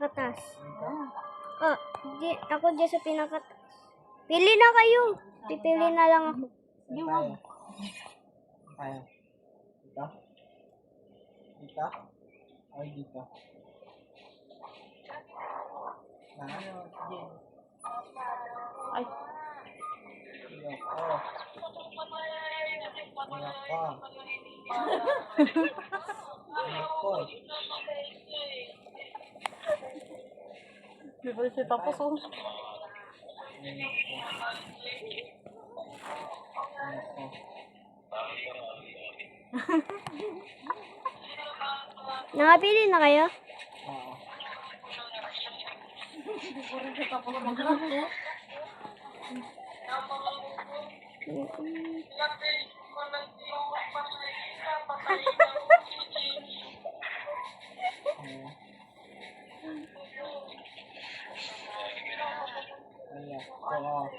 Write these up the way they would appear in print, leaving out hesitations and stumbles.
Katas. Oh, ako dyan sa pinakatas. Pili na kayo. Pipili na lang ako. Di ba? Tayo. Dito? Dito? Ay, dito. Ay. Ayoko. Ayoko. Di ba siya tapos oh? Nakapili na kayo? Oo. Di ba rin siya tapos maglaro? Ayoko.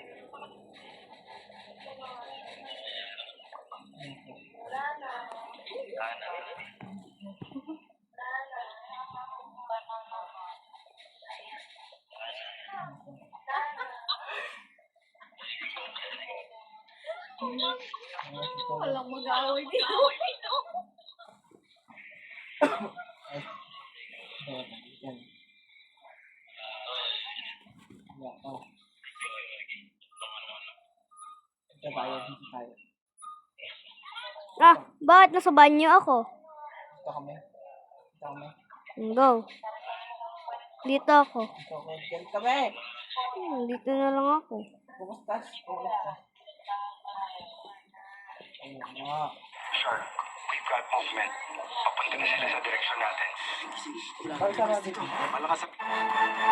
Walang mag-aaway dito. Ay. Yan. Ayoko. Dito tayo, dito tayo. Ah, bakit nasa banyo ako? Dito kami. Dito kami. Go. Dito ako. Dito kami. Dito kami. Dito na lang ako. Bumustas. Bumustas. Ayun nga. Sir, we've got movement. Papunta na sila sa direksyon natin. Bakit sarado dito? Malakas ang...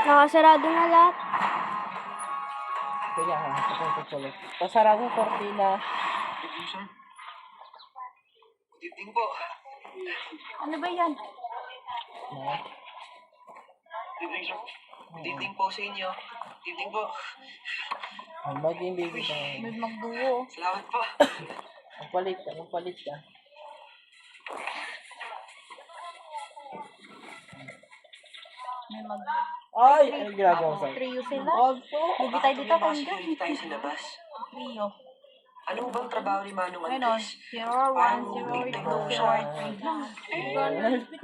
Nakasarado na lahat. Kaya ha, ito tuloy. Pasara mo kortina. Sir? Good evening po. Ano ba yan? No? Good evening, sir. Good evening po sa inyo. Good evening po. Ang maging baby ka. May magduo. Salamat po. Magpalit ka, magpalit ka. May mag... Ay! Ano ginagawa sa'yo? Trio sila. Also, Hindi tayo dito kung Hindi tayo sa labas. Trio. Ano bang trabaho ni Manong Ayun o. Andres? 01, 02, 03.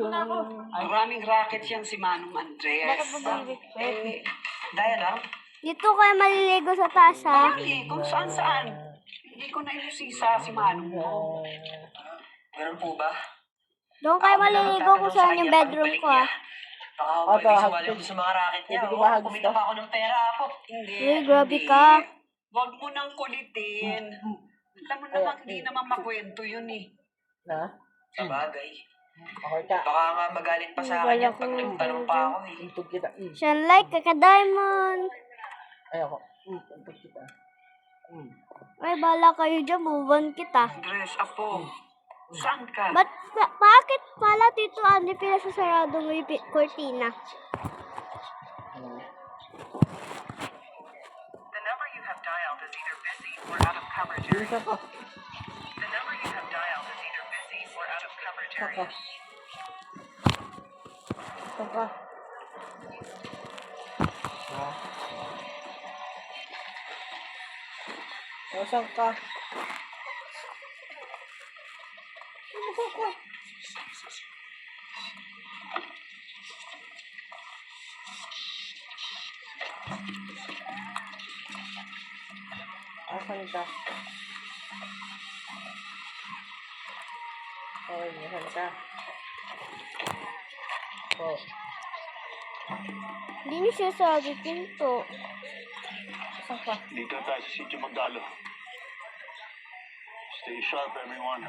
Maraming racket yan si Manong Andres. Bakit mo ba Eh, daya lang. Dito kayo maliligo sa taas, ha? Marami, kung saan-saan. Hindi ko na ilusisa si Manong mo. Meron po ba? Doon kayo maliligo kung saan yung bedroom ko, ha? Baka ako Ito, pwede sumali ako sa mga racket niya. Pwede ko Oo, ba hagis kumita to? pa ako ng pera ako. Hindi. Uy, grabe hindi. ka. Huwag mo nang kulitin. Alam mo naman, hindi naman makwento yun eh. na? Sa bagay. Okay ka. Baka nga magalit pa sa akin yan pag nagtanong pa ako eh. Intog kita. Siya like, kaka-diamond. Ayoko. Intog kita. Ay, bala kayo dyan, buwan kita. Andres, apo. Saan ka? Bakit pala, Tito Andy, pinasasarado mo yung cortina? The number you have dialed is either busy or out of coverage area. Isa ka. The number you have dialed is either busy or out of coverage Isa ka. area. Isa ka. Nasaan ka? Asan ka? Okay, nasan ka? Oh, Hindi niyo siya sabi pinto. asan ka? Dito tayo sa Sitio Magdalo. Stay sharp, everyone.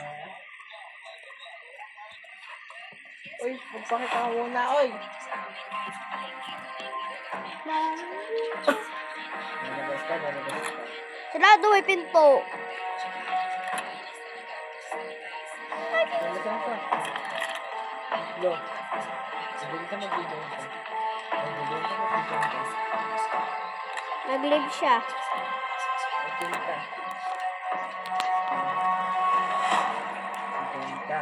Uy, magpakita ka muna, oy! Nalabas ka, nalabas ka. Sarado may pinto. Nalabas ka. Lo. Sabihin ka mag-video ka. Mag-video ka, mag-video ka. Nag-live siya. Mag-video ka. Mag-video ka.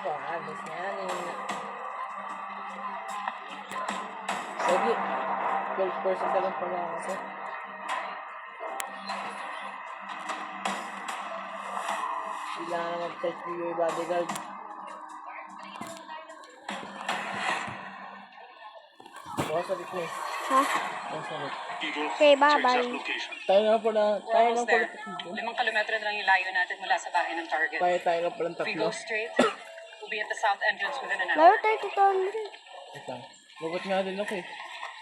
Alas na yan eh. Sige. 12% na lang pala kasi. Kailangan na mag-check yung bodyguard. Bukas ulit na eh. Ha? Bukas ulit. Okay, bye-bye. Tayo na pala. Tayo na Almost pala. there. 5 kilometro na lang yung layo natin mula sa bahay ng target. Tayo na pala If we tatlo. go straight, we'll be at the south entrance within an hour. Laro tayo 200. Wait lang. Bagot nga din ako eh.